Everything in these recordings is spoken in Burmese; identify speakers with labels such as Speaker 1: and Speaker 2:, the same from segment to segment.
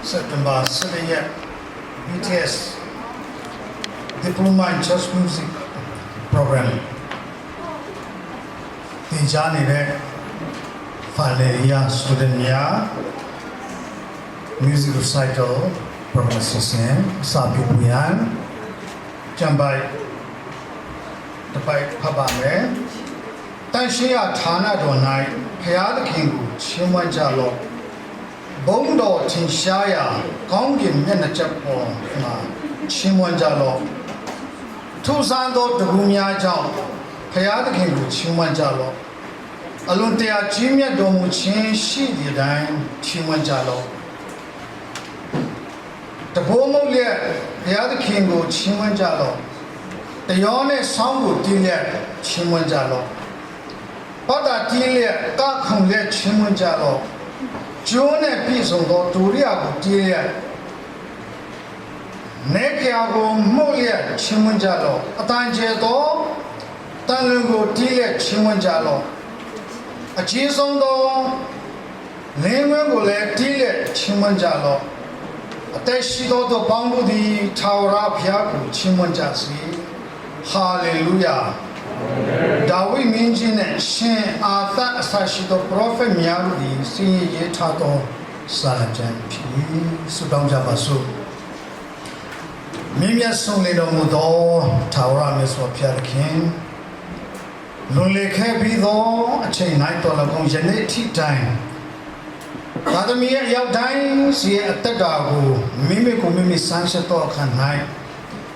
Speaker 1: September 7th BTS Diploma in Church Music Program သင်ကြားနေတဲ့ Valeria student များ Music Recital Program စီစဉ်စာပြုပွင့်ရန်ကြံပိုက်တစ်ပိုက်ဖတ်ပါမယ်တန်ရှင်းရဌာနတော်၌ဖျားသခင်ကိုချီးမွမ်းကြလော့ဘုံတော်ထင်ရှားရာကောင်းကင်မျက်နှာချက်ပေါ်မှာချီးမွမ်းကြလော့ထူဆန်းသောတကူများကြောင့်ဖျားသခင်ကိုချီးမွမ်းကြလော့အလွန်တရာကြီးမြတ်တော်မူခြင်းရှိသည့်တိုင်းချီးမွမ်းကြလော့တဘိုးမုတ်လျက်ဘုရားသခင်ကိုချီးမွမ်းကြလော့တယောနဲ့ဆောင်းကိုတီးလျက်ချီးမွမ်းကြလော့ပတ်တာတီးလျက်ကခုံလျက်ချီးမွမ်းကြလော့ကျိုးနဲ့ပြည့်စုံသောဒုရိယကိုတီးလျက်နေကြာကိုမှုတ်လျက်ချီးမွမ်းကြလော့အတန်ကျဲသောတန်လွင်ကိုတီးလျက်ချီးမွမ်းကြလော့အကြီးဆုံးသောလင်းဝဲကိုလည်းတီးလျက်ချီးမွမ်းကြလော့အသက်ရှိသောသူပေါင်းတို့သည်ထာဝရဘုရားကိုချီးမွမ်းကြစေဟာလေလုယာဒါဝိမင်းကြီးနဲ့ရှင်အာသအစရှိသောပရောဖက်များတို့သည်စင်ရေးထားသောစာလကျမ်းဖြစ်ဆုတောင်းကြပါစို့မြင့်မြတ်ဆုံးလေတော်မူသောထာဝရမြတ်စွာဘုရားသခင်လွန်လေခဲ့ပြီးသောအချိန်တိုင်းတော်၎င်းယနေ့ထိတိုင်သာသမီရဲ့ရောက်တိုင်းစီရဲ့အသက်တာကိုမိမိကိုမိမိဆန်းစစ်တော့ခံနိုင်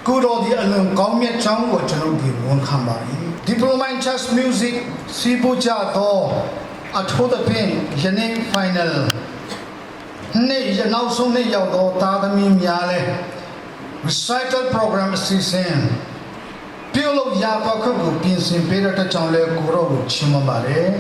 Speaker 1: ကိုတော်ဒီအလုံးကောင်းမြတ်ကြောင်းကိုကျွန်တော်ဒီဝန်ခံပါ၏ဒီပရိုမိုင်းချတ်မြူးစ်စီပူချတော့အထောသဖြင့်ယနေ့ final နေ့ရနောက်ဆုံးနေ့ရောက်တော့သာသမီများလဲ recital program အစီအစဉ်ပြုလုပ်ရပါခုကိုပြင်ဆင်ပေးတဲ့ကြောင့်လဲကိုတော်ကိုချီးမွမ်းပါတယ်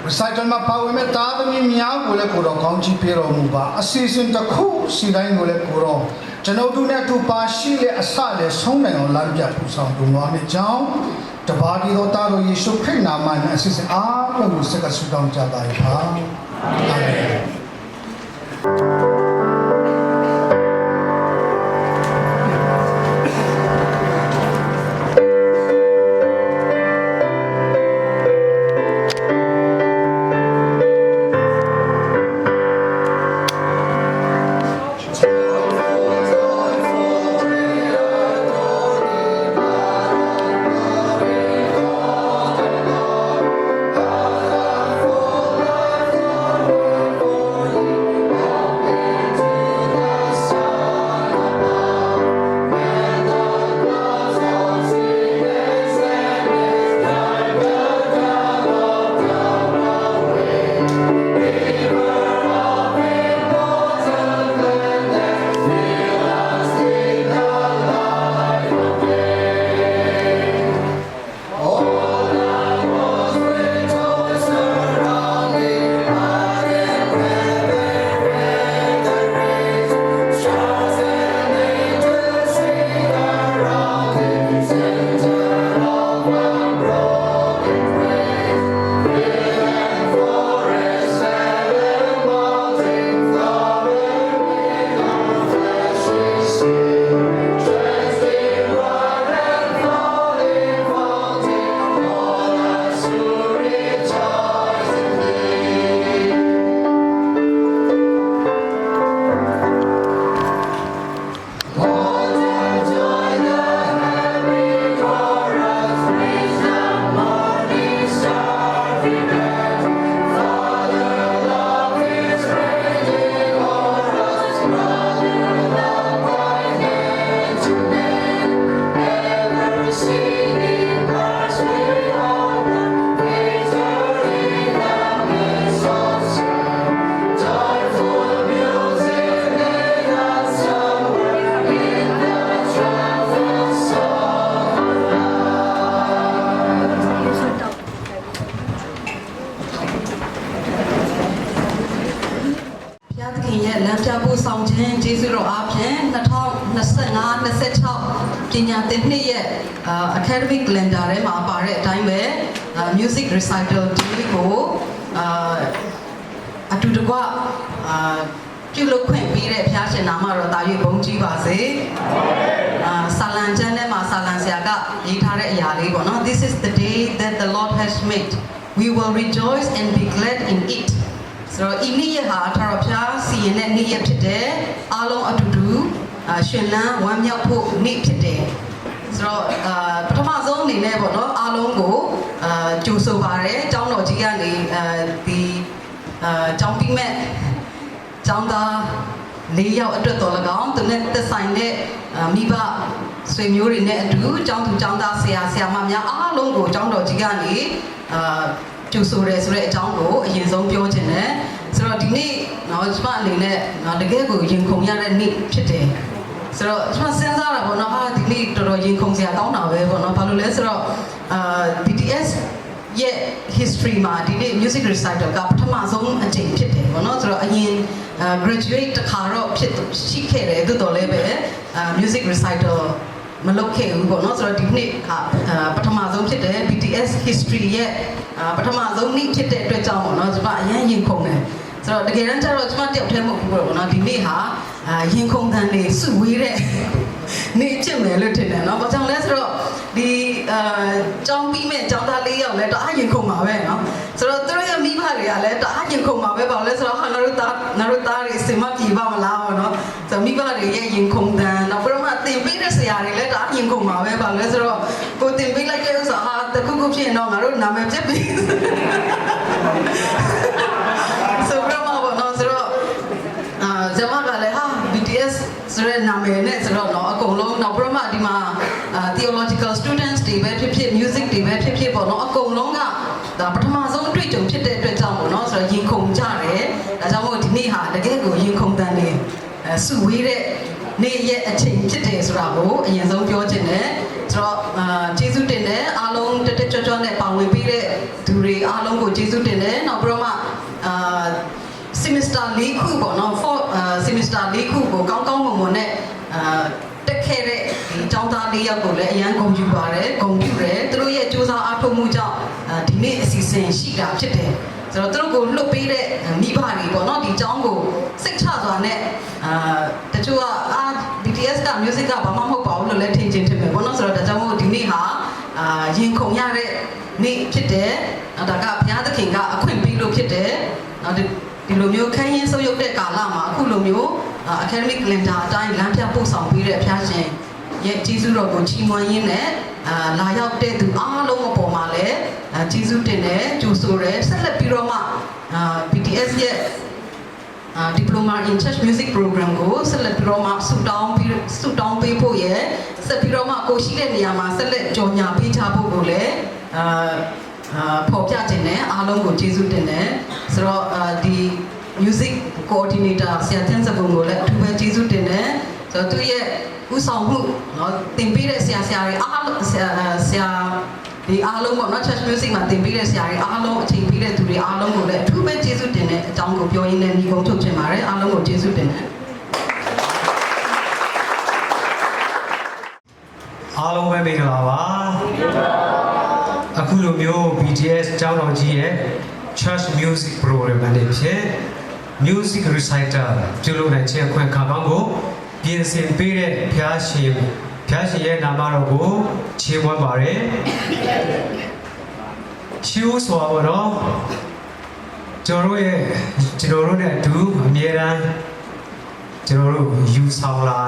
Speaker 1: recital မှာပါဝင်မဲ့သားသမီးများကိုလည်းကိုတော်ကောင်းချီးပေးတော်မူပါအစီအစဉ်တစ်ခုစီတိုင်းကိုလည်းကိုတော်ကျွန်တော်တို့နဲ့တူပါရှိတဲ့အစလည်းဆုံးနိုင်အောင်လမ်းပြပူဆောင်တော်မူတဲ့ကြောင့်တပါးဒီတော်သားတော်ယေရှုခရစ်နာမနဲ့အစီအစဉ်အားလုံးကိုစက္ကဆုတောင်းကြပါရပါအာမင်
Speaker 2: academic calendar ထဲမှာပါတဲ့အတိုင်းပဲ music recital ဒီကိုအတူတကွ ပြုလုပ်ခွင့်ပေးတဲ့ဘုရားရှင်နာမတော်တာ၍ဘုန်းကြီးပါစေဆာလံကျမ်းထဲမှာဆာလံဆရာကရေးထားတဲ့အရာလေးပေါ့နော် This is the day that the Lord has made we will rejoice and be glad in it ဆိုတော့ဤနေ့ဟာထာဝရဘုရားစီရင်တဲ့နေ့ရက်ဖြစ်တယ်အားလုံးအတူတူရှင်လန်းဝမ်းမြောက်ဖို့နေ့ဖြစ်တယ်ဆိုတော့ပထမဆုံးအနေနဲ့ပေါ့နော်အားလုံးကိုကြိုဆိုပါရယ်ကျောင်းတော်ကြီးကနေဒီကျောင်းပြီးမဲ့ကျောင်းသား၄ယောက်အတွက်တော်၎င်းသူနဲ့သက်ဆိုင်တဲ့မိဘဆွေမျိုးတွေနဲ့အတူကျောင်းသူကျောင်းသားဆရာဆရာမများအားလုံးကိုကျောင်းတော်ကြီးကနေကြိုဆိုရဲဆိုတဲ့အကြောင်းကိုအရင်ဆုံးပြောချင်တယ်ဆိုတော့ဒီနေ့တော့ကျွန်မအနေနဲ့တကယ်ကိုရင်ခုန်ရတဲ့နေ့ဖြစ်တယ်ဆိုတော့ကျွန်မစဉ်းစားတာပေါ့နော်ဒီနေ့တော်တော်ရင်ခုန်စရာကောင်းတာပဲပေါ့နော်ဘာလို့လဲဆိုတော့BTS ရဲ့ history မှာဒီနေ့ music recital ကပထမဆုံးအကြိမ်ဖြစ်တယ်ပေါ့နော်ဆိုတော့အရင် graduate တခါတော့ဖြစ်ရှိခဲ့တယ်သို့တော်လည်းပဲ music recital မလုပ်ခဲ့ဘူးပေါ့နော်ဆိုတော့ဒီနေ့ပထမဆုံးဖြစ်တယ် BTS history ရဲ့ပထမဆုံးနေ့ဖြစ်တဲ့အတွက်ကြောင့်ပေါ့နော်ကျွန်မအရင်ရင်ခုန်တယ်ဆိုတော့တကယ်တမ်းကျတော့ကျွန်မတယောက်တည်းမဟုတ်ဘူးပေါ့နော်ဒီနေ့ဟာရင်ခုန်တန်လေးစုဝေးတဲ့နေ့ဖြစ်မယ်လို့ထင်တယ်နော်ဘာကြောင့်လဲဆိုတော့ဒီကျောင်းပြီးမဲ့ကျောင်းသား၄ယောက်လည်းတအားရင်ခုန်မှာပဲနော်ဆိုတော့သူတို့ရဲ့မိဘတွေကလည်းတအားရင်ခုန်မှာပဲဘာလို့လဲဆိုတော့ငါတို့သားတွေစင်မပြေပါမလားပေါ့နော်ဆိုတော့မိဘတွေရဲ့ရင်ခုန်တန်နောက်ပြီးတော့တင်ပေးတဲ့ဆရာတွေလည်းတအားရင်ခုန်မှာပဲဘာလို့လဲဆိုတော့ကိုတင်ပေးလိုက်တဲ့ဥစ္စာဟာတခုခုဖြစ်ရင်တော့ငါတို့နာမည်ပြတ်ပြီဆိုတော့ဘာလို့ဆိုတော့ဇမကလည်းဟာ BTS ဆိုတဲ့နာမည်နဲ့ဆိုတော့အကုန်လုံးနောက်ပြီးတော့ဒီမှာ theological students တွေပဲဖြစ်ဖြစ် music တွေပဲဖြစ်ဖြစ်ပေါ့နော်အကုန်လုံးကဒါပထမဆုံးအတွေ့အကြုံဖြစ်တဲ့အတွက်ကြောင့်ပေါ့နော်ဆိုတော့ရင်ခုန်ကြတယ်ဒါကြောင့်မို့ဒီနေ့ဟာတကယ်ကိုရင်ခုန်တန်နေစုဝေးတဲ့နေ့ရဲ့အချိန်ဖြစ်တယ်ဆိုတာကိုအရင်ဆုံးပြောချင်တယ်ဆိုတော့ကျေးဇူးတင်တယ်အားလုံးတက်တက်ကြွကြွနဲ့ပါဝင်ပေးတဲ့သူတွေအားလုံးကိုကျေးဇူးတင်တယ်နောက်ပြီးတော့semester ၄ခုပေါ့နော်semester ၄ခုကိုကောင်းကောင်းမွန်မွန်နဲ့တက်ခဲ့တဲ့ဒီကျောင်းသား၄ယောက်ကိုလည်းအရန်ဂုဏ်ယူပါတယ်ဂုဏ်ပြုတယ်သူတို့ရဲ့စူးစမ်းအားထုတ်မှုကြောင့်ဒီနေ့အစီအစဉ်ရှိတာဖြစ်တယ်ဆိုတော့သူတို့ကိုလွတ်ပေးတဲ့မိဘတွေပေါ့နော်ဒီကျောင်းကိုစိတ်ချစွာနဲ့တချို့ကBTS က music ကဘာမှမဟုတ်ပါဘူးလို့လည်းထင်ချင်တယ်ပေါ့နော်ဆိုတော့ဒါကြောင့်မို့ဒီနေ့ဟာရင်ခုန်ရတဲ့နေ့ဖြစ်တယ်ဒါကဘုရားသခင်ကအခွင့်ပေးလို့ဖြစ်တယ်နောက်ဒီလိုမျိုးခန်းရင်းဆုပ်ယုပ်တဲ့ကာလမှာအခုလိုမျိုး academic calendar အတိုင်းလမ်းပြပို့ဆောင်ပေးတဲ့ဘုရားရှင်ရဲ့ကျေးဇူးတော်ကိုချီးမွမ်းရင်းနဲ့လာရောက်တဲ့သူအားလုံးအပေါ်မှာလည်းကျေးဇူးတင်တယ်ကြိုဆိုတယ်ဆက်လက်ပြီးတော့မှBTS ရဲ့Diploma in Church Music Program ကိုဆက်လက်ပြီးတော့မှဆူတောင်းပေးဖို့ရယ်ဆက်ပြီးတော့မှကိုရှိတဲ့နေရာမှာဆက်လက်ကြော်ညာပေးချဖို့ကိုလည်းဖော်ပြခြင်းနဲ့အားလုံးကိုကျေးဇူးတင်တယ်ဆိုတော့ဒီ music coordinator ဆရာတင်စပုံကိုလည်းအထူးပဲကျေးဇူးတင်တယ်ဆိုတော့သူရဲ့ဥဆောင်မှုเนาะတင်ပေးတဲ့ဆရာတွေအားလုံးဆရာဒီအားလုံးပေါ့เนาะ church music မှာတင်ပေးတဲ့ဆရာတွေအားလုံးအချိန်ပေးတဲ့သူတွေအားလုံးကိုလည်းအထူးပဲကျေးဇူးတင်တဲ့အကြောင်းကိုပြောရင်းနဲ့ညီကုန်းထုတ်ချင်ပါတယ်အားလုံးကိုကျေးဇူးတင်တယ်
Speaker 3: အားလုံးပဲမင်္ဂလာပါအခုလိုမျိုး BTS ကျောင်းတော်ကြီးရဲ့ Church Music Program အနေဖြင့် Music Recital ပြုလုပ်နိုင်ခြင်းအခွင့်အခါကောင်းကိုပြင်ဆင်ပေးတဲ့ဘုရားရှင်ရဲ့နာမတော်ကိုချီးမွမ်းပါရယ်ချီးဦးစွာပါတော့ကျွန်တော်တို့နဲ့အတူအမြဲတမ်းကျွန်တော်တို့ယူဆောင်လာ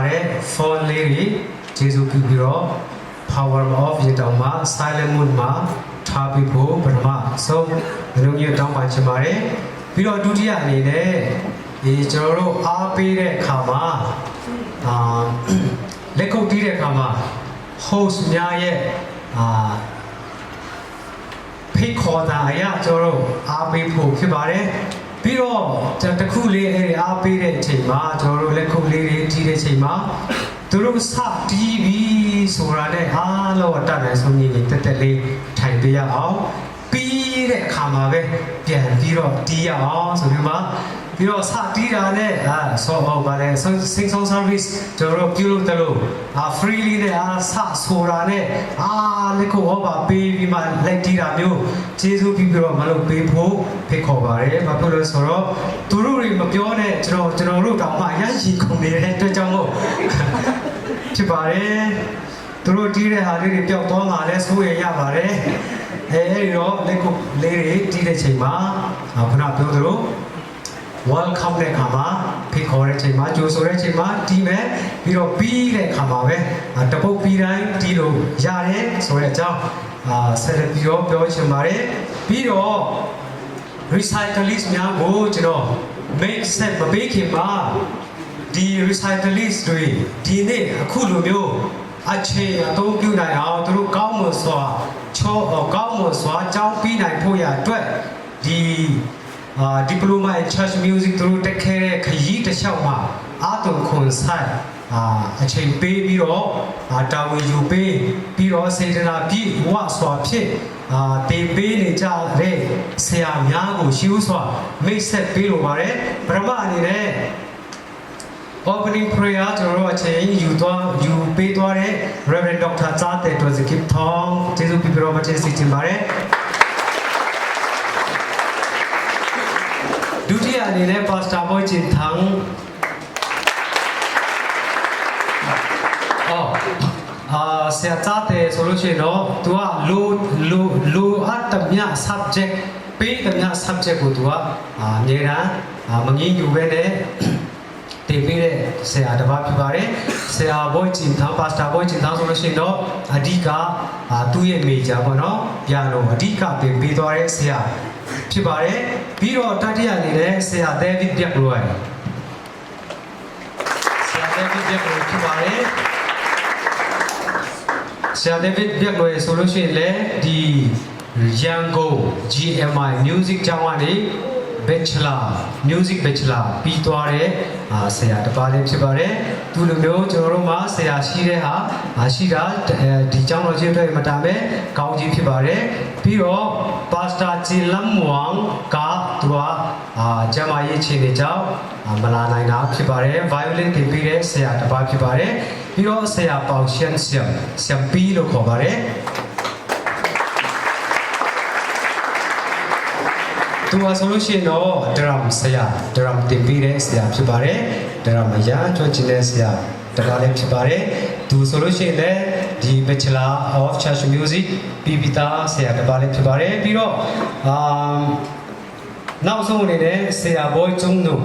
Speaker 3: တဲ့ phone လေးတွေကျေးဇူးပြုပြီးတော့ power of ရတောင်မှာ silent mode မှာထားပြီးဖို့ပထမဆုံးလူမျိုးတောင်းပန်ချင်ပါတယ်ပြီးတော့ဒုတိယအနေနဲ့ဒီကျွန်တော်တို့အားပေးတဲ့အခါမှာလက်ခုပ်တီးတဲ့အခါမှာ host များရဲ့ဖိတ်ခေါ်တာအရာကျွန်တော်တို့အားပေးဖို့ဖြစ်ပါတယ်ပြီးတော့တခုလေးအားပေးတဲ့အချိန်မှာကျွန်တော်တို့လက်ခုပ်လေးတွေတီးတဲ့အချိန်မှာသူတို့စတီးပြီးဆိုတာနဲ့အားလုံးအတတ်နိုင်ဆုံးကြီးတက်တက်လေးထိုင်ပေးရအောင်ပြီးတဲ့အခါမှာပဲပြန်ပြီးတော့တီးရအောင်ဆိုပြီးမှ ပြီးတော့စတီးတာနဲ့ဆောဟောပါလေsing song service ကျွန်တော်တို့ပြုလုပ်တယ်လို့freely နဲ့စဆိုတာနဲ့လက်ကိုဟောပါပေးပြီးမှလက်တီးတာမျိုးကျေးဇူးပြီးတော့မလုပ်ပေးဖို့ဖိတ်ခေါ်ပါတယ်ဘာဖြစ်လို့ဆိုတော့သူတို့တွေမပြောနဲ့ကျွန်တော်တို့တောင်မှရရှိကုန်နေတဲ့အတွက်ကြောင့်မို့ဖြစ်ပါတယ်သူတို့တီးတဲ့ဟာလေးတွေပျောက်သွားမှလည်းစိုးရရပါတယ်အဲဒီတော့လက်ကိုလေးတွေတီးတဲ့ချိန်မှာခုနပြောသလို welcome တဲ့ခါမှာဖိတ်ခေါ်တဲ့ချိန်မှာကြိုဆိုတဲ့ချိန်မှာတီးမယ်ပြီးတော့ပြီးတဲ့ခါမှာပဲတပုတ်ပြီးတိုင်းတီးလို့ရတယ်ဆိုတဲ့အကြောင်းဆက်လက်ပြီးတော့ပြောချင်ပါတယ်ပြီးတော့ recyclist များကိုကျွန်တော် make set မပေးခင်မှာဒီ recyclist တွေဒီနေ့အခုလိုမျိုးအခြေအသုံးပြုနိုင်အောင်သူတို့ကောင်းမွန်စွာကောင်းမွန်စွာကြောင်းပြီးနိုင်ဖို့ရအတွက်ဒီ diploma in church music သူတို့တက်ခဲ့တဲ့ခရီးတစ်လျှောက်မှာအာတုံခွန်ဆိုင်အချိန်ပေးပြီးတော့တာဝန်ယူပေးပြီးတော့စေတနာပြည့်ဝစွာဖြင့်တင်ပေးနေကြတဲ့ဆရာများကိုရှိဦးစွာမိတ်ဆက်ပေးလိုပါတယ်ပထမအနေနဲ့ opening prayer ကျွန်တော်တို့အချိန်ယူပေးသွားတဲ့ Reverend Dr. ဇာတဲ့တော်စကိပထောင်းကျေးဇူးပြုပြီးတော့မတင်စီတင်ပါတယ်ဒုတိယအနေနဲ့ Pastor Boy ကျင်ထန်းဆရာဇာတဲ့ဆိုလို့ရှိရင်တော့သူကလိုအပ်တဲ့ subject ပေးတဲ့ subject ကိုသူကအမြဲတမ်းမငြင်းယူပဲနဲ့တင်ပေးတဲ့ဆရာတစ်ပါးဖြစ်ပါတယ်ဆရာ Boy ကျင်ထန်း Pastor Boy ကျင်ထန်းဆိုလို့ရှိရင်တော့အဓိကသူ့ရဲ့ major ပေါ့နော်piano အဓိကတင်ပေးသွားတဲ့ဆရာဖြစ်ပါတယ်ပြီးတော့တတိယအနေနဲ့ဆရာ David Biakloy ဆရာ David Biakloy ဖြစ်ပါတယ်ဆရာ David Biakloy ဆိုလို့ရှိရင်လည်းဒီရန်ကုန် GMI Music ကျောင်းကနေ Bachelor Music Bachelor ပြီးသွားတဲ့ဆရာတစ်ပါးလေးဖြစ်ပါတယ်သူလိုမျိုးကျွန်တော်တို့မှာဆရာရှိတဲ့ဟာရှိတာဒီကျောင်းတော်ကြီးအတွက်မတားပဲကောင်းကြီးဖြစ်ပါတယ်ပြီးတော့ Pastor Chilam Wang ကသူကကျမရေးချင်းတွေကြောင့်မလာနိုင်တာဖြစ်ပါတယ် Violin သင်ပေးတဲ့ဆရာတစ်ပါးဖြစ်ပါတယ်ပြီးတော့ဆရာပေါရှန်ဆမ်ပီလို့ခေါ်ပါတယ်သူကဆိုလို့ရှိရင်တော့ drum ဆရာ drum တင်ပေးတဲ့ဆရာဖြစ်ပါတယ် drum အရာကျွမ်းကျင်တဲ့ဆရာတကားလည်းဖြစ်ပါတယ်သူဆိုလို့ရှိရင်လည်းဒီ Bachelor of Church Music ပြီးပြီးသားဆရာတပါးလည်းဖြစ်ပါတယ်ပြီးတော့နောက်ဆုံးအနေနဲ့ဆရာ Boy ကျုံတို့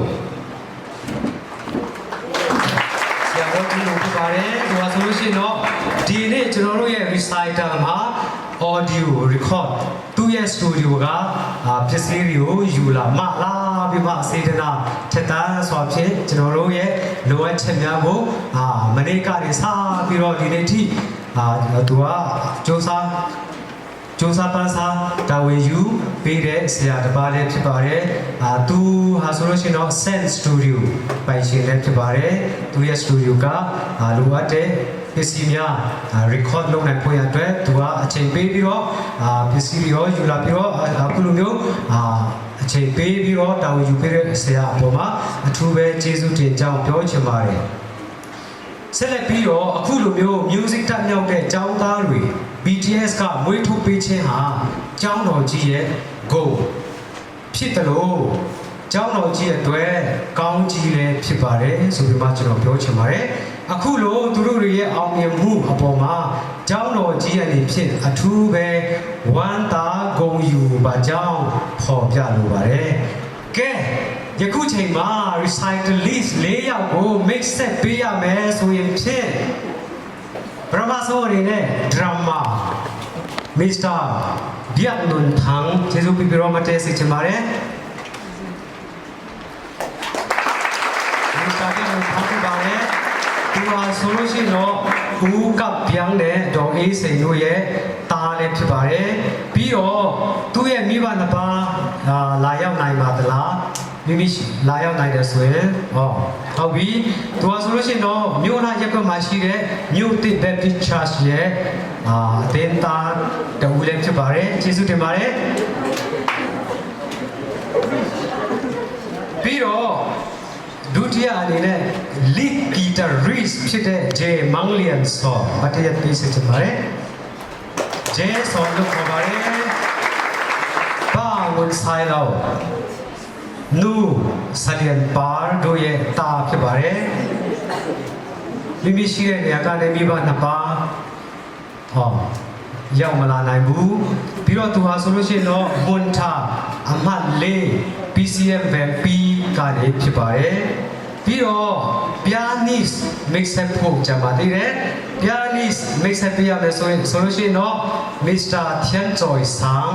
Speaker 3: ဆရာ Boy ကျုံတို့ဖြစ်ပါတယ်သူကဆိုလို့ရှိရင်တော့ဒီနေ့ကျွန်တော်တို့ရဲ့ recital မှာ audio record သူ့ရဲ့ studio ကပစ္စည်းတွေကိုယူလာမှလာပြီးမှစေတနာထက်သန်စွာဖြင့်ကျွန်တော်တို့ရဲ့လိုအပ်ချက်များကိုမနေ့ကနေစပြီးတော့ဒီနေ့ထိသူကစူးစမ်းပန်းစားတာဝန်ယူပေးတဲ့ဆရာတစ်ပါးလည်းဖြစ်ပါတယ်သူဟာဆိုလို့ရှိရင်တော့ Sense Studio ပိုင်ရှင်လည်းဖြစ်ပါတယ်သူရဲ့ studio ကလိုအပ်တဲ့ပစ္စည်းများ record လုပ်နိုင်ဖို့ရအတွက်သူကအချိန်ပေးပြီးတော့ပစ္စည်းတွေရောယူလာပြီးတော့အခုလိုမျိုးအချိန်ပေးပြီးတော့တာဝန်ယူပေးတဲ့ဆရာအပေါ်မှာအထူးပဲကျေးဇူးတင်ကြောင်းပြောချင်ပါတယ်ဆက်လက်ပြီးတော့အခုလိုမျိုး music တက်မြောက်တဲ့ကျောင်းသားတွေ BTS ကမွေးထုတ်ပေးခြင်းဟာကျောင်းတော်ကြီးရဲ့ goal ဖြစ်တယ်လို့ကျောင်းတော်ကြီးရဲ့အတွက်ကောင်းကြီးလည်းဖြစ်ပါတယ်ဆိုပြီးမှကျွန်တော်ပြောချင်ပါတယ်အခုလိုသူတို့တွေရဲ့အောင်မြင်မှုအပေါ်မှာကျောင်းတော်ကြီးအနေဖြင့်အထူးပဲဝမ်းသာဂုဏ်ယူပါကြောင်းဖော်ပြလိုပါတယ်ကဲယခုချိန်မှာ recyclist 4ယောက်ကို mix set ပေးရမယ်ဆိုရင်ဖြင့်ပရမဆိုးအနေနဲ့ drama Mr. Biaknun Thang ကျေးဇူးပြုပြီးတော့မတဲစီချင်ပါတယ် Mr. Biaknun Thang ပါလေဒီမှာဆိုလို့ရှိရင်တော့ဦးကပြန်းတဲ့ဒေါ်အေးစိန်တို့ရဲ့တားလည်းဖြစ်ပါတယ်ပြီးတော့သူ့ရဲ့မိဘနှစ်ပါးလာရောက်နိုင်ပါသလားမိမိလာရောက်နိုင်တယ်ဆိုရင်ဟုတ်ပြီသူကဆိုလို့ရှိရင်တော့မြို့နာရပ်ကွက်မှာရှိတဲ့မြို့သစ် Baptist Church ရဲ့အသင်းသားတူလည်းဖြစ်ပါတယ်ကျေးဇူးတင်ပါတယ်ပြီး ပြီးတော့ဒုတိယအနေနဲ့ lead guitarist ဖြစ်တဲ့ Jay Manglian ဆိုမတရားပေးစစ်ချင်ပါတယ် Jay ဆိုလို့ခေါ်ပါတယ်ဘာဝန်ဆိုင်တော့နူဆလျန်ပါတို့ရဲ့တာဖြစ်ပါတယ်မိမိရှိတဲ့နေရာကနေမိဘနှစ်ပါးဟောရောက်မလာနိုင်ဘူးပြီးတော့သူဟာဆိုလို့ရှိရင်တော့မွန်ထာအမှတ်၄ PCM VP ကနေဖြစ်ပါတယ်ပြီးတော့ pianist mix up ဖို့ကြပါသေးတယ် pianist mix up ပြရမယ်ဆိုလို့ရှိရင်တော့ Mr. Tian Choi Sang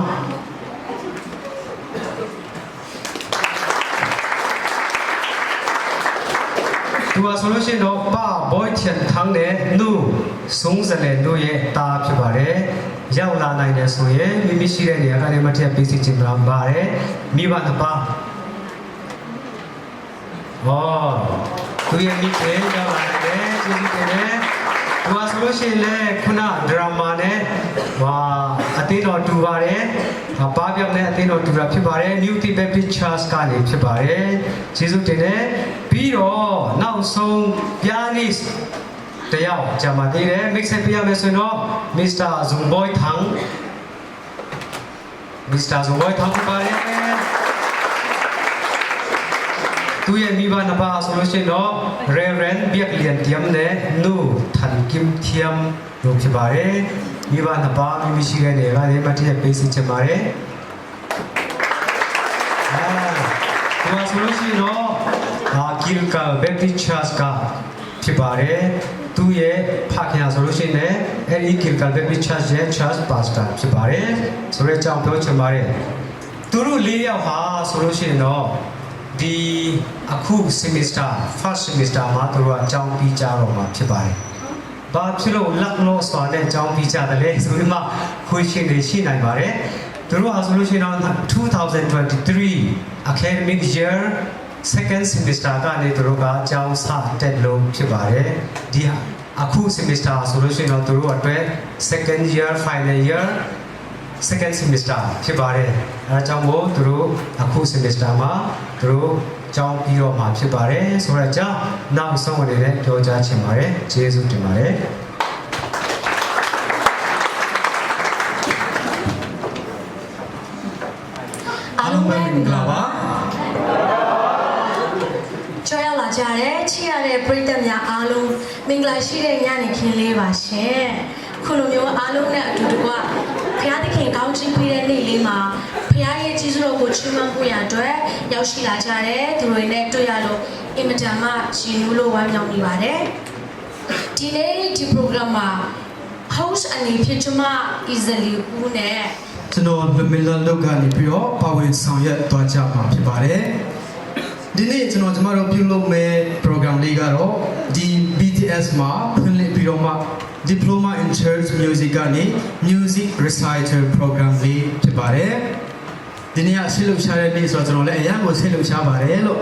Speaker 3: သူဟာဆိုလို့ရှိရင်တော့ပါ boy ချန်ထန်းနဲ့နူစုံစလဲတို့ရဲ့တာဖြစ်ပါတယ်ရောက်လာနိုင်တယ်ဆိုရင်မိမိရှိတဲ့နေရာကနေမှထည့်ပေးစီချင်တာပါတယ်မိဘနှစ်ပါးဟောသူရဲ့မိခင်ရောက်လာတယ်ကျေးဇူးတင်တယ်သူဟာဆိုလို့ရှိရင်လည်းခုနဒရာမာနဲ့ဟာအသေးတော်တူပါတယ်ပါပြောင်းနဲ့အသေးတော်တူတာဖြစ်ပါတယ် New Tibet Pictures ကနေဖြစ်ပါတယ်ကျေးဇူးတင်တယ်ပြီးတော့နောက်ဆုံး pianist တယောက်ကြာမှသေးတယ် mix up ပြရမယ်ဆိုရင်တော့ Mr. Zumboy Thang Mr. Zumboy Thang ပါတယ်သူရဲ့မိဘနှစ်ပါးဆိုလို့ရှိရင်တော့ Reverend ဘီယက်လီယန်တီယမ်နဲ့နူထန်ကင်တီယမ်တို့ဖြစ်ပါတယ်မိဘနှစ်ပါးမိမိရှိတဲ့နေရာကနေမှတည့်ပေးစီချင်ပါတယ်သူကဆိုလို့ရှိရင်တော့ဂီလကာဘက်တီချာစကဖြစ်ပါတယ်သူရဲ့ဖခင်ဆိုလို့ရှိရင်လည်းအဲဒီဂီလကာဘက်တီချာစရဲ့ Church Pastor ဖြစ်ပါတယ်ဆိုတဲ့အကြောင်းပြောချင်ပါတယ်သူတို့၄ယောက်ဟာဆိုလို့ရှိရင်တော့ဒီအခု semester first semester မှာသူတို့အကြောင်းပြီးကြတော့မှာဖြစ်ပါတယ်။ဘာဖြစ်လို့လက်လို့ဆိုတဲ့အကြောင်းပြီးကြတယ်လဲဆိုပြီးမှခွေးရှင်တွေရှိနိုင်ပါတယ်။သူတို့ဟာဆိုလို့ရှိရင်တော့2023 academic year second semester ကနေသူတို့ကအကြောင်းစတက်လို့ဖြစ်ပါတယ်။ဒီအခု semester ဆိုလို့ရှိရင်တော့သူတို့အတွက် second year final year second semester ဖြစ်ပါတယ်အဲဒါကြောင့်မို့သူတို့အခု semester မှာသူတို့ကျောင်းပြီးတော့မှာဖြစ်ပါတယ်ဆိုတော့ကြောင့်နောက်ဆုံးအနေနဲ့ပြောကြားချင်ပါတယ်ကျေးဇူးတင်ပါတယ်
Speaker 4: အားလုံးပဲမင်္ဂလာပါကြောက်ရလာကြတဲ့ချစ်ရတဲ့ပရိသတ်များအားလုံးမင်္ဂလာရှိတဲ့ညနေခင်းလေးပါရှင်ခုလိုမျိုးအားလုံးနဲ့အတူတကွဘုရားသခင်ကောင်းချီးပေးတဲ့နေ့လေးမှာဘုရားရဲ့ကြီးစွာကိုချီးမွမ်းဖို့ရအတွက်ရောက်ရှိလာကြတဲ့သူတွေနဲ့တွေ့ရလို့အင်မတန်မှရှင်နူးလို့ဝမ်းမြောက်နေပါတယ်ဒီနေ့ဒီ program မှာ host အနေဖြင့်ကျွန်မ easily ဦးနဲ့
Speaker 5: ကျွန်တော်လွန်မီလာလောက်ကနေပြီးတော့ပါဝင်ဆောင်ရွက်သွားကြမှာဖြစ်ပါတယ်ဒီနေ့ကျွန်တော်တို့ပြုလုပ်မဲ့ program လေးကတော့ဒီ BTS မှာဖွင့်လှစ်ပြီးတော့မှ Diploma in Church Music ကနေ Music Recital Program လေးဖြစ်ပါတယ်ဒီနေ့အဆင့်လှုပ်ရှားတဲ့နေ့ဆိုတော့ကျွန်တော်လည်းအရင်ကဆင့်လှုပ်ရှားပါတယ်လို့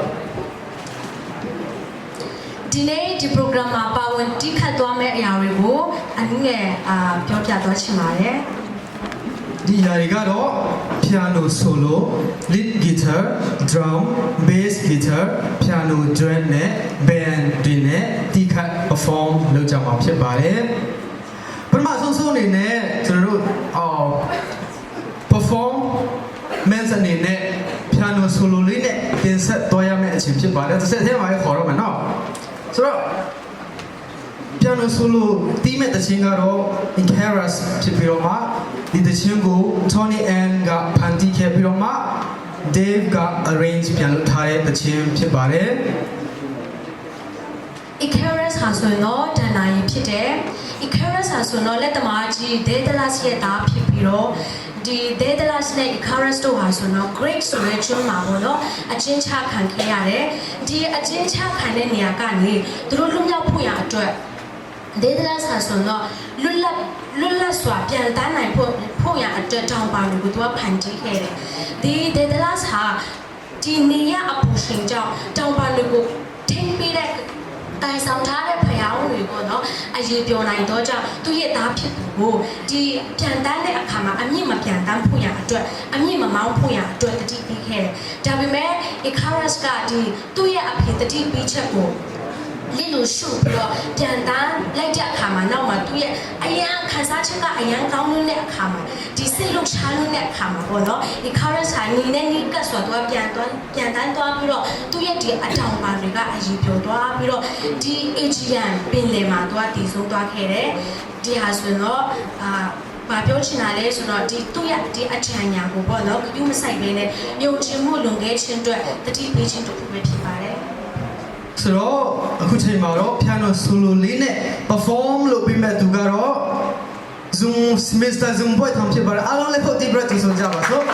Speaker 4: ဒီနေ့ဒီ program မှာပါဝင်တိခတ်သွားမယ့်အရာတွေကိုအနည်းငယ်ပြောပြသွားချင်ပါတယ်
Speaker 5: ဒီအရာတွေကတော့ piano solo lead guitar drum bass guitar piano drum နဲ့ band တွေနဲ့တိခတ် perform လုပ်ကြမှာဖြစ်ပါတယ်ပထမဆုံးအနေနဲ့ကျွန်တော်တို့perform men's အနေနဲ့ piano solo လေးနဲ့တင်ဆက်သွားရမယ့်အချိန်ဖြစ်ပါတယ်တစ်ဆက်တည်းမှာခေါ်တော့မယ်နော်ဆိုတော့ piano solo တီးမဲ့တခြင်းကတော့ Icarus ဖြစ်ပြီးတော့မှဒီတခြင်းကို Tony N ကဖန်တီးခဲ့ပြီးတော့မှ Dave က arrange ပြန်လုပ်ထားတဲ့တခြင်းဖြစ်ပါတယ်
Speaker 4: Icarus ဟာဆိုရင်တော့ဒန်နာရီဖြစ်တယ် Icarus ဟာဆိုတော့လက်သမားကြီး Daedalus ရဲ့သားဖြစ်ပြီးတော့ဒီ Daedalus နဲ့ Icarus တို့ဟာဆိုတော့ Greek ဆိုတဲ့ကျွန်းမှာပေါ့နော်အချင်းချခံခဲ့ရတယ်ဒီအချင်းချခံတဲ့နေရာကနေသူတို့လွတ်မြောက်ဖို့ရအတွက် Daedalus ဟာဆိုတော့လွတ်လပ်စွာပြန်တန်းနိုင်ဖို့ရအတွက်တောင်းပန်လို့သူကဖန်တီးခဲ့တယ်ဒီ Daedalus ဟာဒီနေရအပူရှင်ကြောင့်တောင်းပန်လို့ထိပေးတဲ့တိုင်ဆောင်ထားတဲ့ဖျားဝင် ပေါ့နော်အရေးပြောနိုင်တော့ကြောင့်သူ့ရဲ့သားဖြစ်သူကိုဒီပြန်တန်းတဲ့အခါမှာအမြင့်မပြန်တန်းဖို့ရအတွက်အမြင့်မမောင်းဖို့ရအတွက်တတိပေးခဲ့တယ်ဒါပေမဲ့ Icarus ကဒီသူ့ရဲ့အဖေတတိပေးချက်ကိုလင်းလို့ရှုပြီးတော့ပြန်တန်းလိုက်တဲ့အခါမှာနောက်မှာသူ့ရဲ့အရန်ခန်းစားချက်ကအရန်ကောင်းလို့တဲ့အခါမှာဒီစိတ်လှုပ်ရှားလို့တဲ့အခါမှာပေါ့နော်ဒီ Icarus ဟာနေနဲ့နေကတ်ဆိုတော့ပြန်တန်းသွားပြီးတော့သူ့ရဲ့ဒီအတောင်ပါတွေကအရေးပြောသွားပြီးတော့ဒီ Aegean ပင်လယ်မှာသွားတည်ဆုံးသွားခဲ့တယ်ဒီဟာဆိုတော့ဘာပြောချင်တာလဲဆိုတော့ဒီသူ့ရဲ့ဒီအထံညာကိုပေါ့နော်ယူမဆိုင်ပဲနဲ့ယုံကြည်မှုလွန်ခဲ့ခြင်းအတွက်တတိပေးခြင်းတို့ပဲဖြစ်ပါတယ်
Speaker 5: ဆိုတော့အခုချိန်မှာတော့ piano solo လေးနဲ့ perform လုပ်ပြီးမဲ့သူကတော့ Zoom Mr. Zoom Boy ทำဖြစ်ပါတယ်အားလုံးလည်းဖုတ်တိပြတ်ဆိုကြပါစို့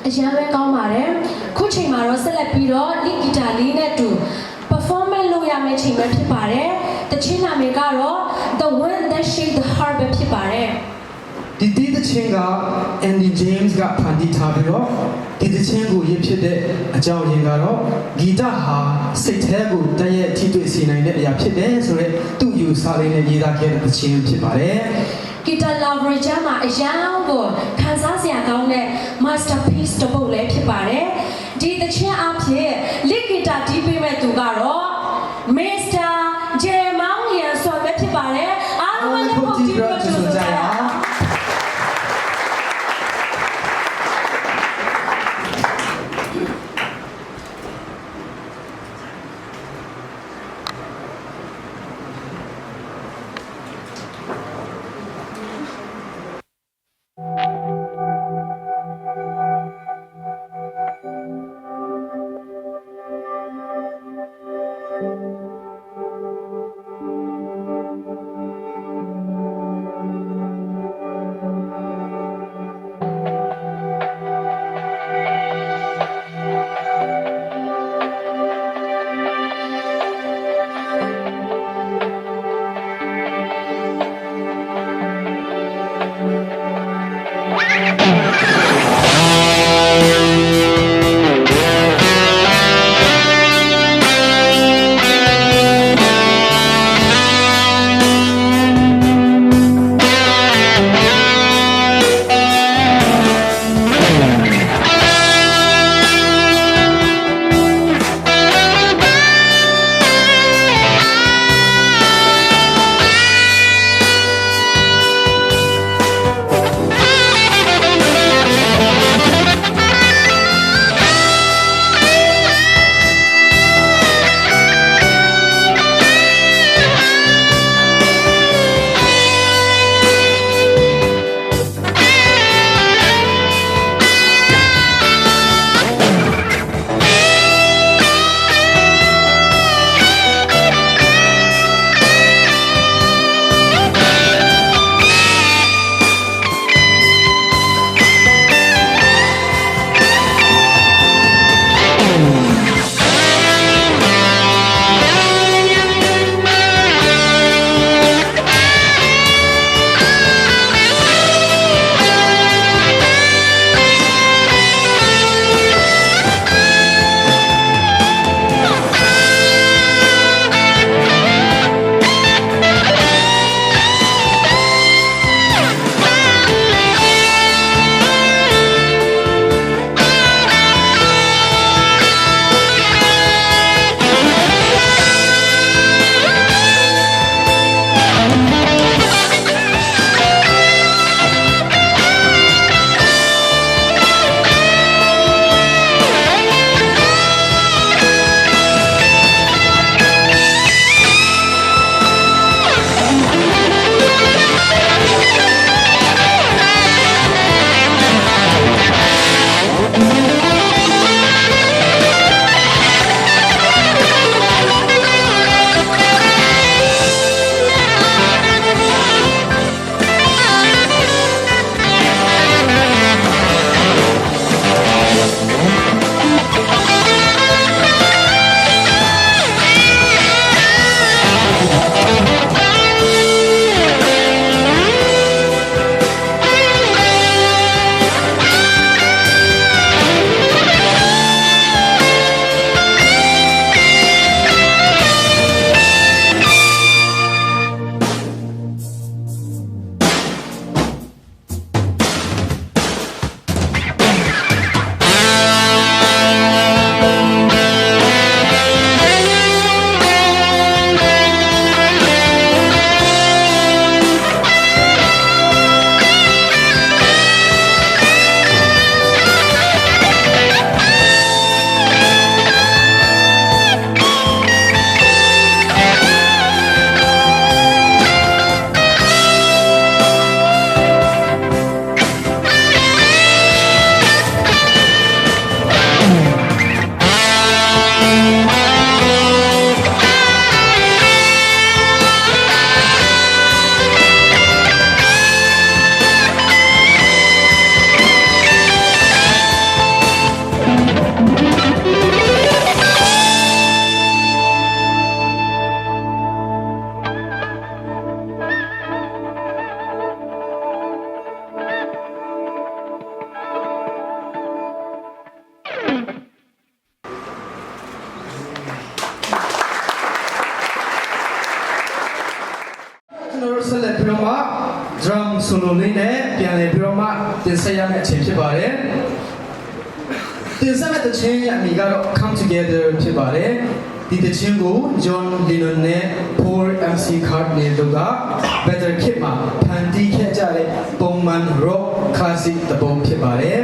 Speaker 4: အရန်ပဲကောင်းပါတယ်ခုချိန်မှာတော့ဆက်လက်ပြီးတော့ဒီဂီတာလေးနဲ့တူ performance လုပ်ရမ တဲ့ချိန်ပဲဖြစ်ပါတယ်တချင်းနာမည်ကတော့ The Wind That Shake the Heart ပဲဖြစ်ပါတယ်
Speaker 5: ဒီတီးသချင်းက Andy James ကဖန်တီးထားပြီးတော့ဒီသချင်းကိုရဖြစ်တဲ့အကြောင်းရင်းကတော့ဂီတဟာစိတ်ထဲကိုတည့်ရဲ့ထိတွေ့စေနိုင်တဲ့အရာဖြစ်တယ်ဆိုတော့သူ့ယူဆလေးနဲ့ရေးသားခဲ့တဲ့သချင်းဖြစ်ပါတယ်
Speaker 4: Guitar Lover ကျမ်းမှာအရန်ကိုခန်းစားစရာကောင်းတဲ့ masterpiece တစ်ပုဒ်လည်းဖြစ်ပါတယ်ဒီသချင်းအဖြစ် lead guitar တီးပေးမဲ့သူကတော့ Mr. Jeremiah ဆိုပဲဖြစ်ပါတယ်အားလုံးလည်းပုံကြည့်ပြီးတော့ကြိုဆိုကြရအောင်
Speaker 5: solo လေးနဲ့ပြန်လည်ပြီးတော့မှတင်ဆက်ရမယ့်အချိန်ဖြစ်ပါတယ်တင်ဆက်မယ့်တခြင်းရဲ့အမည်ကတော့ Come Together ဖြစ်ပါတယ်ဒီတခြင်းကို John Lennon နဲ့ Paul McCartney တို့က Better Kid မှာဖန်တီးခဲ့ကြတဲ့ပုံမှန် rock classic တပုံဖြစ်ပါတယ်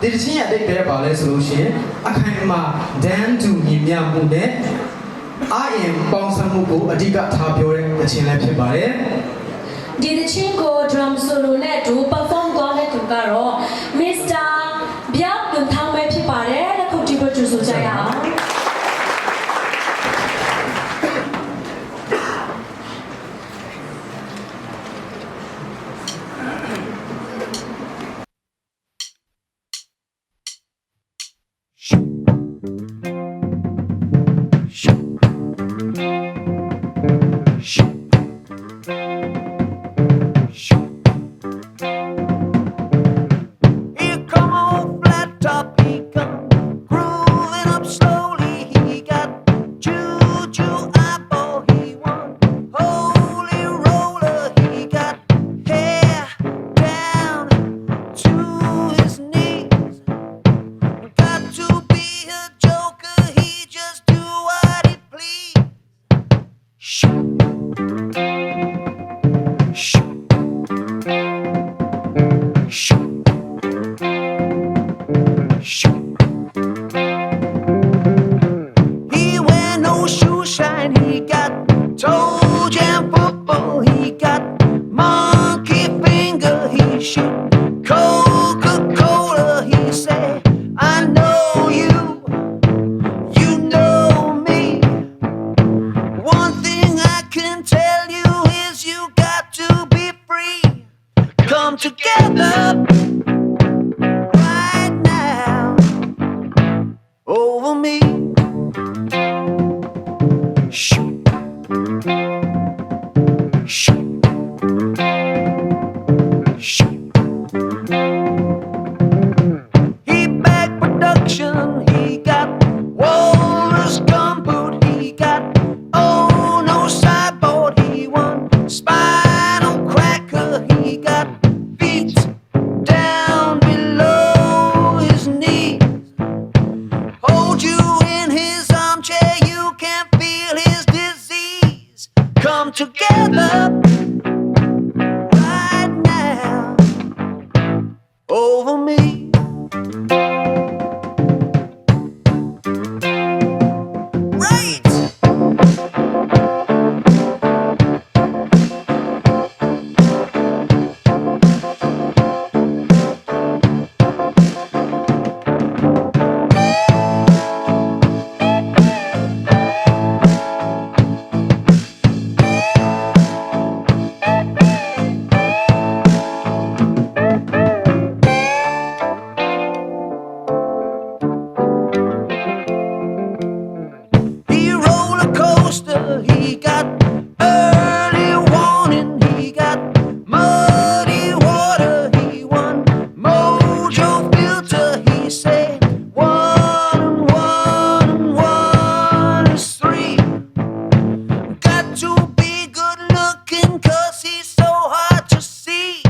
Speaker 5: ဒီတခြင်းရဲ့အဓိပ္ပာယ်ပါလဲဆိုလို့ရှိရင်အခိုင်အမာ Dan တူညီမျှမှုနဲ့အာရင်ပေါင်းစပ်မှုကိုအဓိကထားပြောတဲ့တခြင်းလည်းဖြစ်ပါတယ်
Speaker 4: ဒီတချင်းကို drum solo နဲ့ဒူ perform သွားတဲ့သူကတော့ Mr. ဗျာလွန်ထောင်းပဲဖြစ်ပါတယ်လက်ခုပ်တီးဖို့ကြိုဆိုကြရအောင်
Speaker 6: Here come old flat top, he come grooving up slowly. He got choo-choo eyeball, he won holy roller. He got hair down to his knees. Got to be a joker, he just do what he please. Shoot. Shoot. Shoot. Shoot. He wear no shoe shine, he got toe jam football, he got monkey finger, he shoot Coca-Cola, he say, I know you, you know me. One thing I can tell you is you got to be free. Come together right now over me. Shoot. Shoot. Shoot. He back production, he got Walrus gumboot, he got oh no sideboard, he won spinal cracker, he got feet down below his knees. Hold you in his armchair, you can feel his disease. Come together right now over me. Right. He roller coaster, he got early warning, he got muddy water, he won mojo filter, he said 1 and 1 and 1 is 3. Got to be good looking 'cause he's so hard to see.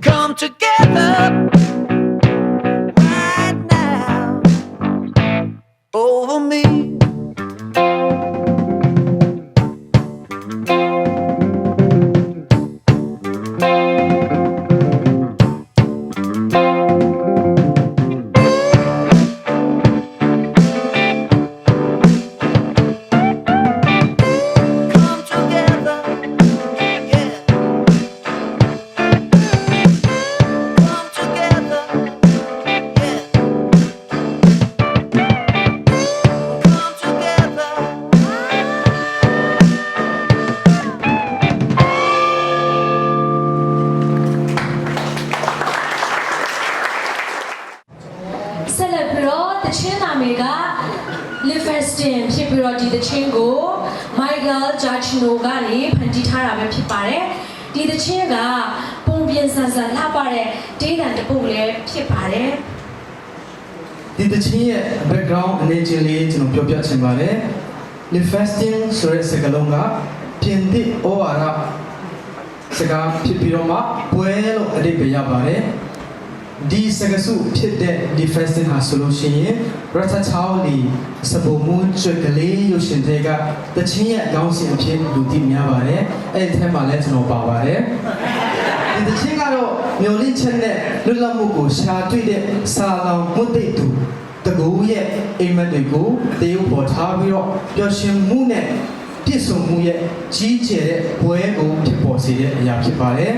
Speaker 6: Come together right now over me. Come together, yeah. Come together, yeah. Come together.
Speaker 4: ဆက်လက်ပြီးတော့တချင်းနာမည်က Livingston ဖြစ်ပြီးတော့ဒီတချင်းကို Michael Giacchino ကနေဖန်တီးထားတာပဲဖြစ်ပါတယ်ဒီတချင်းကပုံပြင်ဆန်ဆန်လှပတဲ့ဒေးတန်တစ်ပုတ်လည်းဖြစ်ပါတယ်
Speaker 5: ဒီတခြင်းရဲ့ background အနေချင်းလေးကျွန်တော်ပြောပြချင်ပါတယ် Livingston ဆိုတဲ့စကားလုံးကပြင်သစ်ဩဝါဒ စကားဖြစ်ပြီးတော့မှပွဲလို့အဓိပ္ပာယ်ရပါတယ်ဒီစကားစုဖြစ်တဲ့ဒီ festival ဟာဆိုလို့ရှိရင်ရထချောင်းလီစပုံမွန်းကျွက်ကလေးရုပ်ရှင်တွေကတချင်းရဲ့အကောင်းစဉ်အဖြစ်လူသိများပါတယ်အဲ့ဒီထဲမှာလည်းကျွန်တော်ပါပါတယ်ဒီတချင်းကတော့မျိုးလင့်ချက်နဲ့လွတ်လပ်မှုကိုရှာတွေ့တဲ့စာလောင်မှုသိသူတကူရဲ့အိမ်မက်တွေကိုတရုပ်ပေါ်ထားပြီးတော့ပျော်ရွှင်မှုနဲ့ပြည့်စုံမှုရဲ့ကြီးကျယ်တဲ့ပွဲကိုဖြစ်ပေါ်စေတဲ့အရာဖြစ်ပါတယ်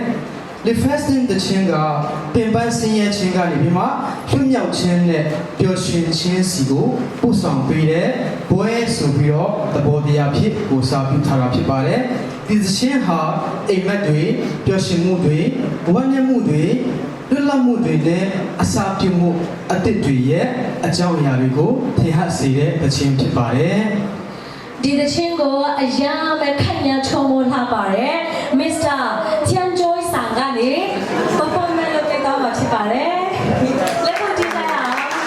Speaker 5: The fasting တခြင်းကပင်ပန်းဆင်းရဲခြင်းကနေပြီးမှလွတ်မြောက်ခြင်းနဲ့ပျော်ရွှင်ခြင်းစီကိုပို့ဆောင်ပေးတဲ့ဘွဲဆိုပြီးတော့သဘောတရားဖြစ်ကိုစာပြုထားတာဖြစ်ပါတယ်။ဒီတခြင်းဟာအိမ်မက်တွေပျော်ရွှင်မှုတွေဝမ်းနည်းမှုတွေလွတ်လပ်မှုတွေနဲ့အစာပြုမှုအသစ်တွေရဲ့အကြောင်းအရာတွေကိုထင်ဟပ်စေတဲ့တခြင်းဖြစ်ပါတယ်။
Speaker 4: ဒီတချင်းကိုအရာမဲ့ခိုင်ညာချုံမလှပါတယ်မစ္စတာချန်ဂျိုးဆန်ကနေ performance လုပ်ပေးသွားမှာဖြစ်ပါတယ်လက်ခုပ်တီးကြရအောင်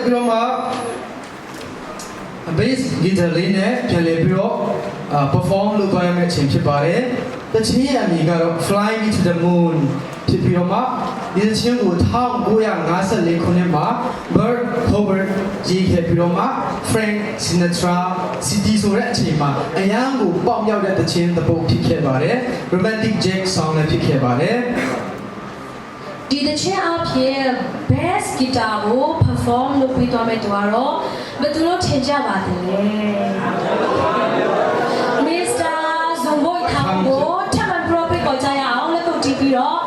Speaker 5: ပြီးတော့မှ bass guitar လေးနဲ့ပြန်လည်ပြီးတော့ perform လုပ်သွားရမယ့်အချိန်ဖြစ်ပါတယ် တချင်းရဲ့အမည်ကတော့ Fly Me to the Moon ဖြစ်ပြီးတော့မှဒီတချင်းကို1954ခုနှစ်မှာ Burt Hobart ရေးခဲ့ပြီးတော့မှ Frank Sinatra City ဆိုတဲ့အချိန်မှာအရန်ကိုပေါက်ရောက်တဲ့တချင်းတစ်ပုဒ်ဖြစ်ခဲ့ပါတယ် Romantic Jack Song လည်းဖြစ်ခဲ့ပါတယ်
Speaker 4: ဒီတချင်းအဖြစ် bass guitar ကို perform လုပ်ပြီးသွားမဲ့သူကတော့ဘယ်သူလို့ထင်ကြပါသလဲ Mr. Zomboy ထောင်ကိုထပ်မံ profit ကိုကြားရအောင်လက်ကိုတီးပြီးတော့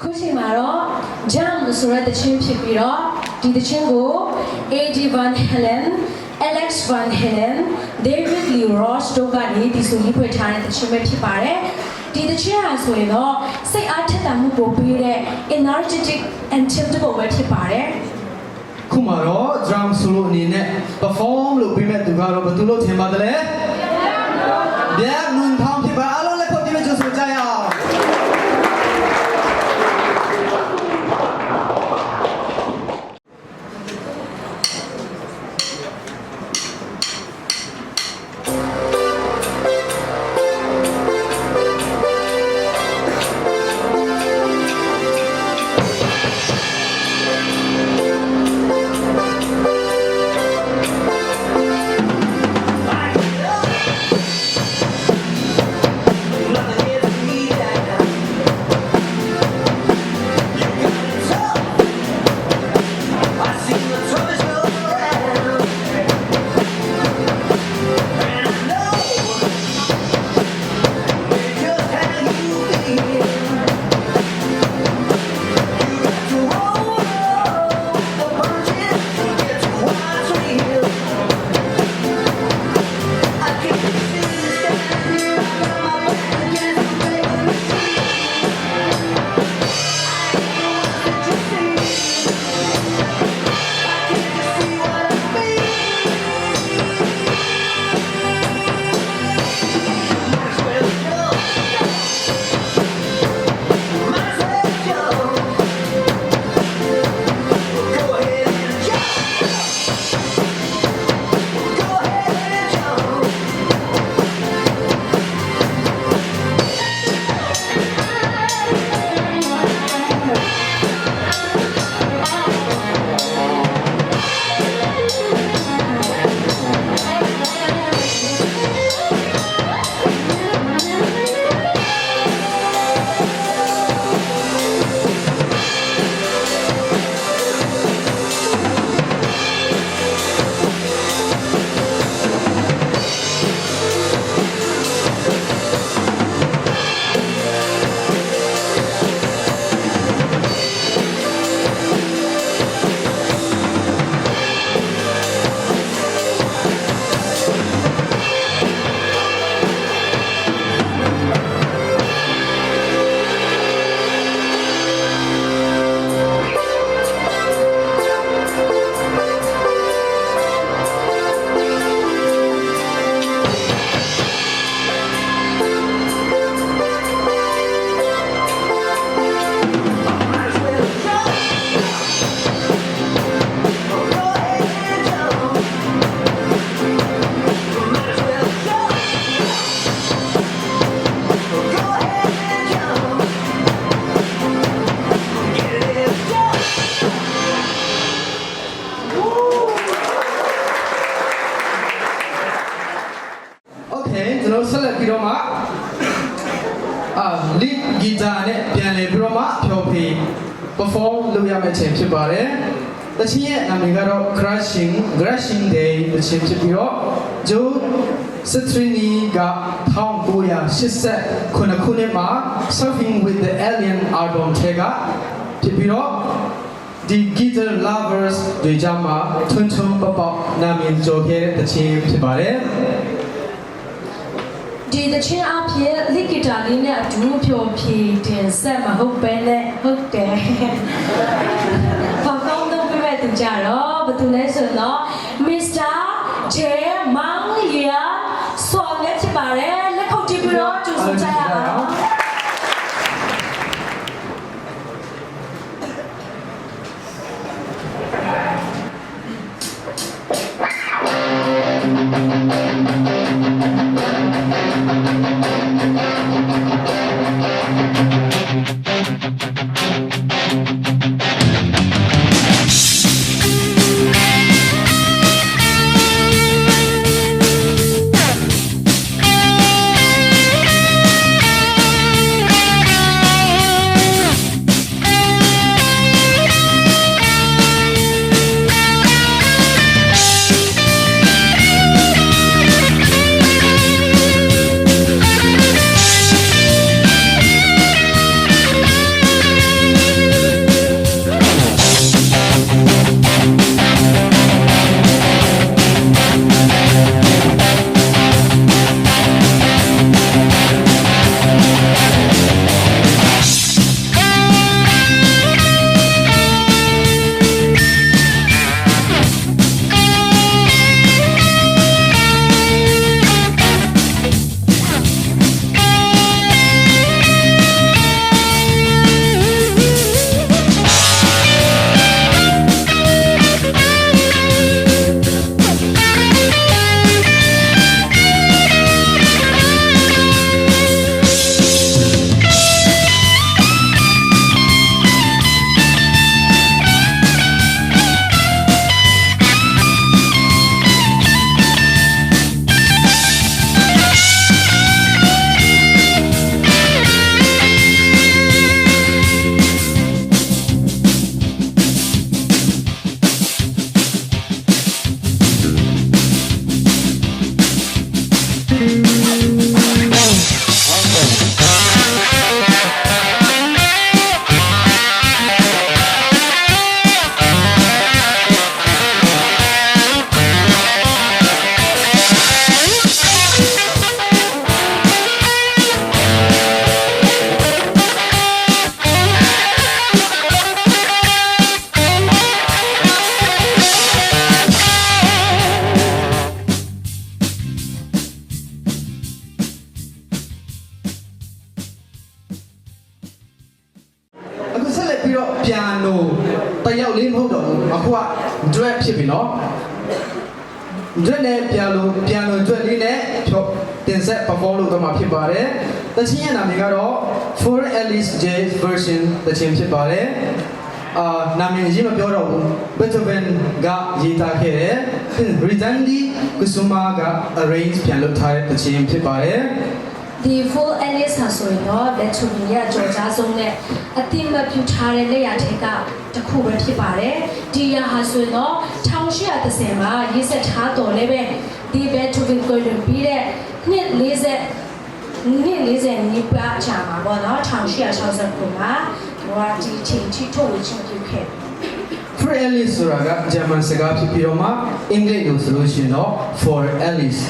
Speaker 4: ခုချိန်မှာတော့ Jam ဆိုတဲ့တချင်းဖြစ်ပြီးတော့ဒီတချင်းကို A.D. Van Halen, Alex Van Halen, David Lee Roth တို့ကနေဒီဆိုရေးဖွဲ့ထားတဲ့တချင်းပဲဖြစ်ပါတယ်ဒီတချင်းဟာဆိုရင်တော့စိတ်အားထက်သန်မှုပိုပေးတဲ့ energetic and tiltable ပဲဖြစ်ပါတယ်
Speaker 5: ခုမှတော့ drum solo အနေနဲ့ perform လုပ်ပေးမဲ့သူကတော့ဘယ်သူလို့ထင်ပါသလဲဗျာနွန်ထောင်းဖြစ်ပါအားလုံးလက်ခုပ်တီးမဲ့ကြိုဆိုကြရအောင်
Speaker 6: Nothing here to be
Speaker 5: တဲ့ချိန်ဖြစ်ပါတယ်တချင်ရဲ့နာမည်ကတော့ Crashing Day တချင်ဖြစ်ပြီးတော့ Joe Satriani က1989ခုနှစ်မှာ Surfing with the Alien album ထဲကဖြစ်ပြီးတော့ဒီ guitar lovers တွေကြမှာထွန်းထွန်းပပနာမည်ကျော်ခဲ့တဲ့တချင်ဖြစ်ပါတယ်
Speaker 4: ဒီတချင်းအဖြစ်လိဂီတာလေးနဲ့အတူဖြောဖြေတင်ဆက်မဟုတ်ပဲနဲ့ဟုတ်တယ်။ဖောက်ကောင်းတော့ပြည့်တဲ့ကြတော့ဘာတူလဲဆိုတော့ Mr. J. Manglia ဆော်လက်ဖြစ်ပါတယ်လက်ခုပ်တီးပြီးတော့ကျူဆကြရအောင်။
Speaker 5: piano တယောက်လေးမဟုတ်တော့ဘူးအခုက duet ဖြစ်ပြီနော် duet နဲ့ piano duet လေးနဲ့တင်ဆက် perform လုပ်တော့မှာဖြစ်ပါတယ်တချင်းရဲ့နာမည်ကတော့ For Alice Jazz version တချင်းဖြစ်ပါတယ်နာမည်ရေးမပြောတော့ဘူး Beethoven ကရေးသားခဲ့တယ် Ridandi Kusuma က arrange ပြန်လုပ်ထားတဲ့တချင်းဖြစ်ပါတယ်
Speaker 4: ဒီ full Alice ဟာဆိုရင်တော့လက်ချူမီရဲ့ကြော်ကြားဆုံးနဲ့အတိမပြူထားတဲ့လက်ရထဲကတစ်ခုပဲဖြစ်ပါတယ်ဒီရဟာဆိုရင်တော့1830မှာရေးဆက်ထားတော်လည်းပဲဒီ Beethoven ကိုပြီးတဲ့နှစ်40နီးပါးချာမှာပေါ့နော်1869မှာဟိုဒီချိန်ချိထုတ်ဝေချင်းပြုခဲ့
Speaker 5: For Alice ဆိုတာကဂျာမန်စကားဖြစ်ပြီးတော့မှအင်္ဂလိပ်လိုဆိုလို့ရှိရင်တော့ For Alice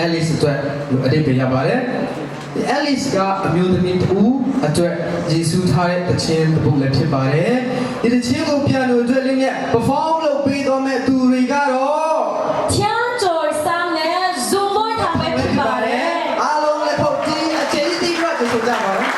Speaker 5: Alice အတွက်အတိတ်ပြန်ရပါတယ်။ Alice ကအမျိုးသမီးတူအတွက်ယေရှုထားတဲ့တခြင်းတစ်ပုဒ်လည်းဖြစ်ပါတယ်။ဒီတခြင်းကို piano အတွက်လေးနဲ့ perform လုပ်ပေးတော့မဲ့သူတွေကတော့
Speaker 4: ချမ်းကျော်ဆောင်နဲ့ Zoom လို့ထားပဲဖြစ်ပါတယ်
Speaker 5: ။အားလုံးလည်းဖို့ဒီအချိန်ဒီရတဲ့ဆိုကြပါဦး။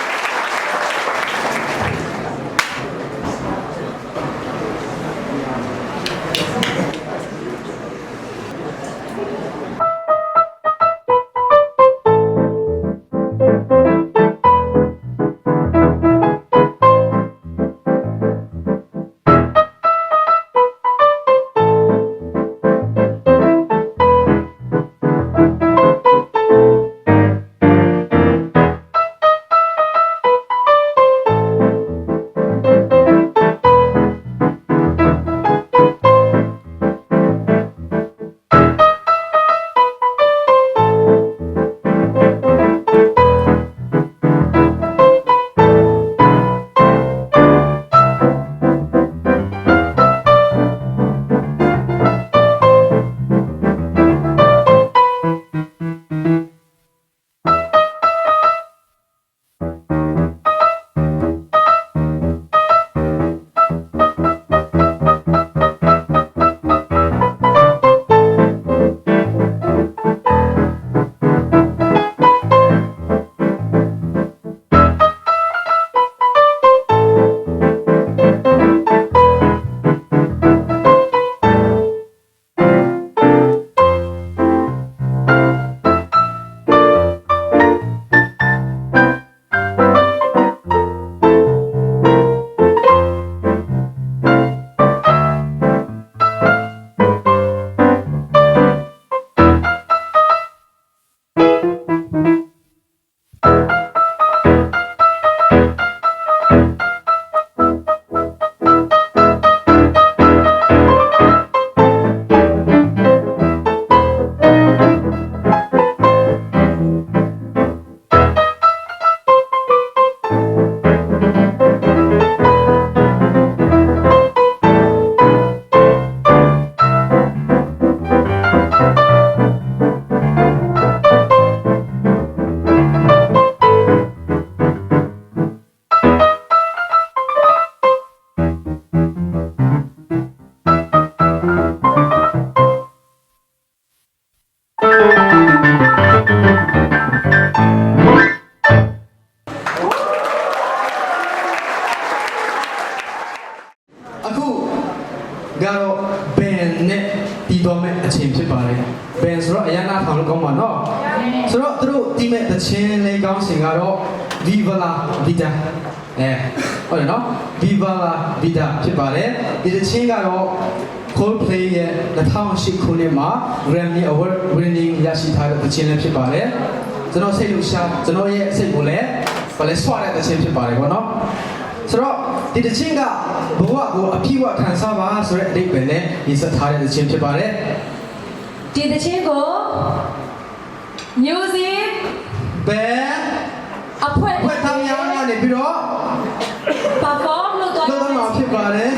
Speaker 5: ကတော့ band နဲ့ပြီးတော့မဲ့အချိန်ဖြစ်ပါတယ် band ဆိုတော့အရန်နာထောင်လို့ကောင်းပါနော်ဆိုတော့သူတို့ဒီမဲ့သချင်းလေးကောင်းစင်ကတော့ Viva la Vida ဟုတ်တယ်နော် Viva la Vida ဖြစ်ပါတယ်ဒီသချင်းကတော့ Coldplay ရဲ့2008ခုနှစ်မှာ Grammy Award winning ရရှိထားတဲ့သချင်းလေးဖြစ်ပါတယ်ကျွန်တော်စိတ်လှရှားကျွန်တော်ရဲ့စိတ်ကိုလည်းဘာလဲဆွတဲ့သချင်းဖြစ်ပါတယ်ပေါ့နော်ဆိုတော့ဒီသချင်းကဘဝကိုအပြည့်အဝခံစားပါဆိုတဲ့အဓိပ္ပာယ်နဲ့ဒီစထားတဲ့သချင်းဖြစ်ပါတယ်
Speaker 4: ဒီသချင်းကို music
Speaker 5: ဘယ်
Speaker 4: အဖွဲ့
Speaker 5: ဘယ်သားများကနေပြီးတော့
Speaker 4: perform လုပ်သွား
Speaker 5: လုပ်တော့ဖြစ်ပါတယ်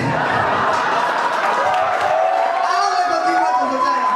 Speaker 5: အားလည်းမသိဘူးဆိုကြရအေ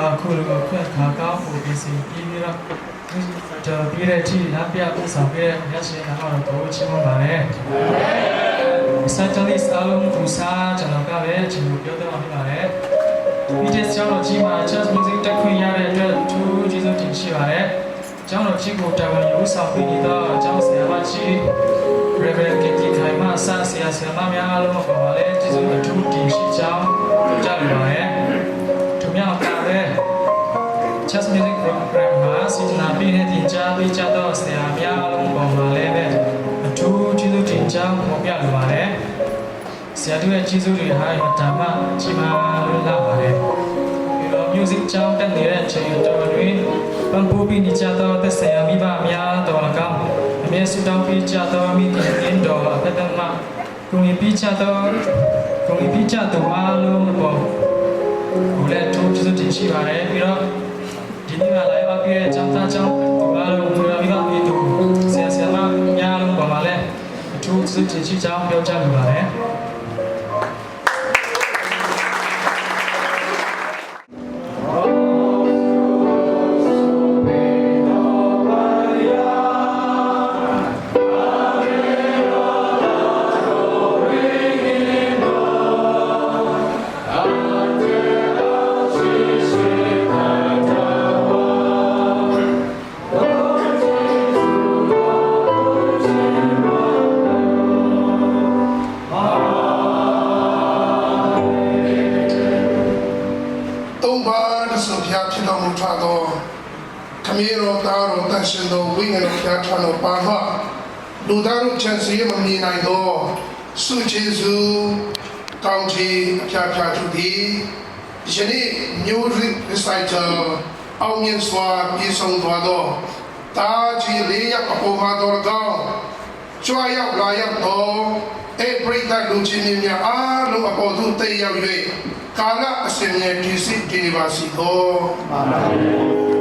Speaker 5: ာင် ခုလိုခွက်ခါကောင်းဖို့ပြီးစီပြီးပြီးတော့ပြီးတဲ့ထိလမ်းပြပို့ဆောင်ခဲ့တဲ့ရရှိတဲ့ကတော့တော့ချီးမွမ်းပါတယ်။စံကြောင်းလေးအားလုံးကိုစားကျွန်တော်ကလည်းချီးမွမ်းပြောတော့ဖြစ်ပါတယ်။ဒီကျောင်းတော်ကြီးမှာ jazz music တက်ခွင့်ရတဲ့အတွက်သူကျေးဇူးတင်ရှိပါတယ်။ကျောင်းတော်ကြီးကိုတာဝန်ယူဆောင်ပြီးတော့ကျောင်းဆရာမကြီး Reverend Kitty ခိုင်မဆရာဆရာမများအားလုံးပါပါလေကျေးဇူးအထူးတင်ရှိကြောင်းကြားလိုပါတယ်။သူများကလည်း Jazz music program မှာစီစဉ်ပေးတဲ့တင်ကြားပေးကြတော့ဆရာများအားလုံးပေါ်မှာလည်းပဲအထူးကျေးဇူးတင်ကြောင်းပေါ်ပြလိုပါတယ်။ဆရာတို့ရဲ့ကျေးဇူးတွေဟာဓမ္မကြီးမားလို့လာပါတယ်။ပြီးတော့ music ကျောင်းတက်နေတဲ့အချိန်တော်တွင်ပံပိုးပြီးနေကြတော့သက်ဆိုင်ရာမိဘများတော်၎င်းအမြဲဆုတောင်းပေးကြတော့မိခင်ရင်းတော်အသက်သမဂုဏ်ပြီးကြတော့အားလုံးပေါ်
Speaker 3: ကိုလည်းအထူးကျေးဇူးတင်ရှိပါတယ်ပြီးတော့ဒီနေ့ကလည်းအပြည့်အကျောင်းသားကျောင်းဒီမှာလို့ပြောပြီးတော့ဒီတို့ဆရာမများလုံးပါပါလဲအထူးကျေးဇူးတင်ရှိကြောင်းပြောကြားလိုပါတယ်
Speaker 7: သုံးပါးသောဖျားဖြစ်တော်မူထသောခမည်းတော်သားတော်တန်ရှင်သောဝိညာဉ်တော်ဖျားထတော်ပါမှလူသားတို့ချမ်းစီမမြင်နိုင်သောဆုကျေးဇူးကောင်းချီးအဖျားဖျားသူသည်ယနေ့မျိုးရစ် recital အောင်မြင်စွာပြည့်စုံသွားသောတာကြီးလေးရအပေါ်မှာတော်ကောင်းကြွားရောက်လာရောက်သောဧပရိသတ်လူချင်းများအားလုံးအပေါ်သို့တက်ရောက်၍ ကာလအစဉ်နဲ့ဒီစီဒီပါစီကို